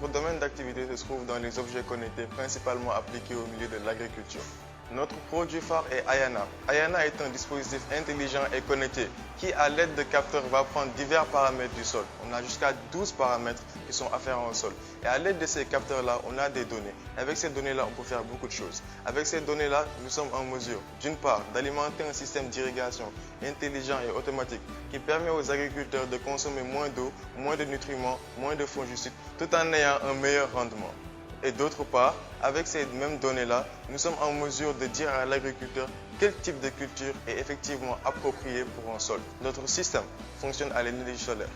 Notre domaine d'activité se trouve dans les objets connectés, principalement appliqués au milieu de l'agriculture. Notre produit phare est Ayana. Ayana est un dispositif intelligent et connecté qui, à l'aide de capteurs, va prendre divers paramètres du sol. On a jusqu'à 12 paramètres qui sont afférents au sol. Et à l'aide de ces capteurs-là, on a des données. Avec ces données-là, on peut faire beaucoup de choses. Avec ces données-là, nous sommes en mesure, d'une part, d'alimenter un système d'irrigation intelligent et automatique qui permet aux agriculteurs de consommer moins d'eau, moins de nutriments, moins de fongicides, tout en ayant un meilleur rendement. Et d'autre part, avec ces mêmes données-là, nous sommes en mesure de dire à l'agriculteur quel type de culture est effectivement approprié pour un sol. Notre système fonctionne à l'énergie solaire,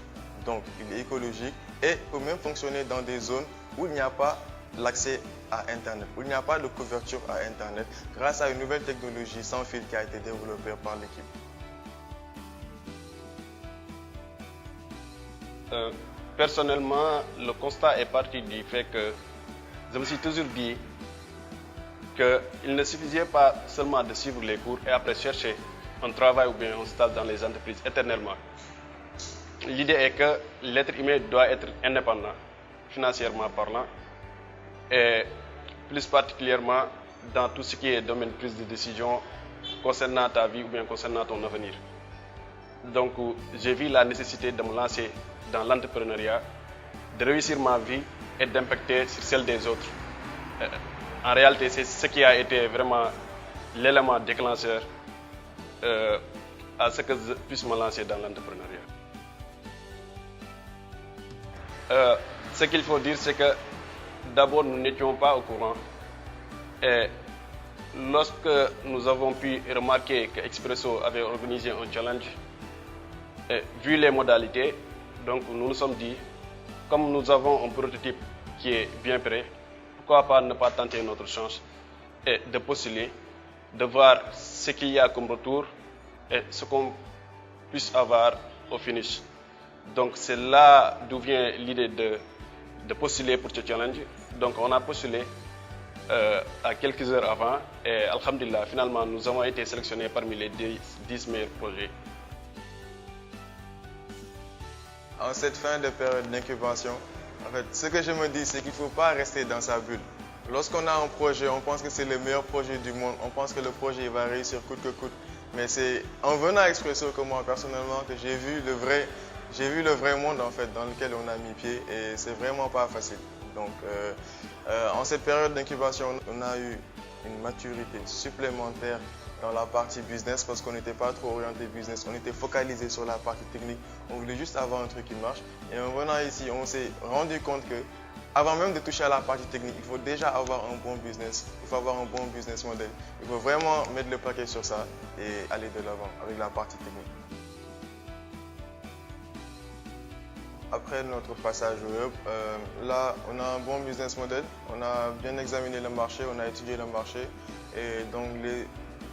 donc il est écologique et peut même fonctionner dans des zones où il n'y a pas l'accès à Internet, où il n'y a pas de couverture à Internet, grâce à une nouvelle technologie sans fil qui a été développée par l'équipe. Personnellement, le constat est parti du fait que je me suis toujours dit qu'il ne suffisait pas seulement de suivre les cours et après chercher un travail ou bien un stage dans les entreprises éternellement. L'idée est que l'être humain doit être indépendant, financièrement parlant, et plus particulièrement dans tout ce qui est domaine de prise de décision concernant ta vie ou bien concernant ton avenir. Donc j'ai vu la nécessité de me lancer dans l'entrepreneuriat, de réussir ma vie et d'impacter sur celle des autres. En réalité, c'est ce qui a été vraiment l'élément déclencheur à ce que je puisse me lancer dans l'entrepreneuriat. Ce qu'il faut dire, c'est que d'abord, nous n'étions pas au courant. Et lorsque nous avons pu remarquer que Expresso avait organisé un challenge, et vu les modalités, donc nous nous sommes dit, comme nous avons un prototype qui est bien prêt, pourquoi pas ne pas tenter notre chance et de postuler, de voir ce qu'il y a comme retour et ce qu'on puisse avoir au finish. Donc c'est là d'où vient l'idée de postuler pour ce challenge. Donc on a postulé à quelques heures avant et alhamdulillah, finalement nous avons été sélectionnés parmi les 10 meilleurs projets. En cette fin de période d'incubation, en fait, ce que je me dis, c'est qu'il ne faut pas rester dans sa bulle. Lorsqu'on a un projet, on pense que c'est le meilleur projet du monde, on pense que le projet va réussir coûte que coûte. Mais c'est en venant à Expresso que moi, personnellement, que j'ai vu le vrai monde en fait, dans lequel on a mis pied et c'est vraiment pas facile. Donc, en cette période d'incubation, on a eu une maturité supplémentaire dans la partie business parce qu'on n'était pas trop orienté business, on était focalisé sur la partie technique, on voulait juste avoir un truc qui marche. Et en venant ici, on s'est rendu compte que avant même de toucher à la partie technique, il faut déjà avoir un bon business, il faut avoir un bon business model. Il faut vraiment mettre le paquet sur ça et aller de l'avant avec la partie technique. Après notre passage au web, là on a un bon business model, on a bien examiné le marché, on a étudié le marché et donc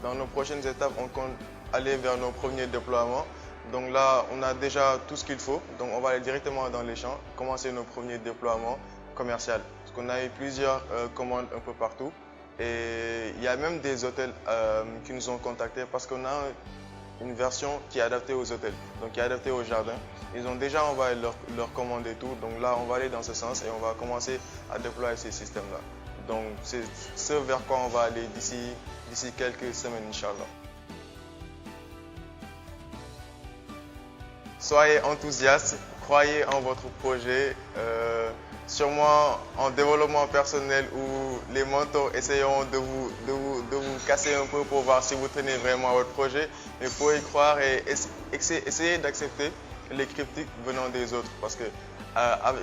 dans nos prochaines étapes on compte aller vers nos premiers déploiements. Donc là on a déjà tout ce qu'il faut, donc on va aller directement dans les champs, commencer nos premiers déploiements commerciaux. Parce qu'on a eu plusieurs commandes un peu partout et il y a même des hôtels qui nous ont contactés parce qu'on a une version qui est adaptée aux hôtels, donc qui est adaptée aux jardins. Ils ont déjà envoyé leur commande et tout, donc là on va aller dans ce sens et on va commencer à déployer ces systèmes-là. Donc c'est ce vers quoi on va aller d'ici quelques semaines, Inch'Allah. Soyez enthousiastes, croyez en votre projet. Sûrement en développement personnel où les mentors essayeront de vous casser un peu pour voir si vous tenez vraiment à votre projet, mais pour y croire et essayer d'accepter les critiques venant des autres parce que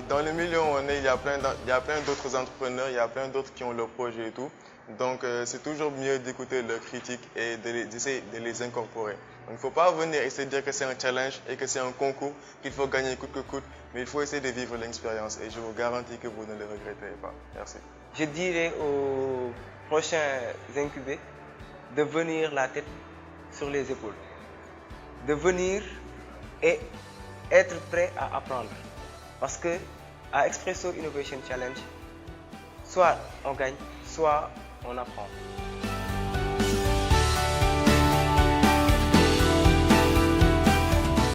dans le milieu où on est, il y a plein d'autres entrepreneurs, il y a plein d'autres qui ont leur projet et tout. Donc c'est toujours mieux d'écouter leurs critiques et d'essayer de les incorporer. Donc il ne faut pas venir essayer de dire que c'est un challenge et que c'est un concours qu'il faut gagner coûte que coûte, mais il faut essayer de vivre l'expérience et je vous garantis que vous ne le regretterez pas. Merci. Je dirais aux prochains incubés de venir la tête sur les épaules, de venir et être prêt à apprendre. Parce que à Expresso Innovation Challenge, soit on gagne, soit on apprend.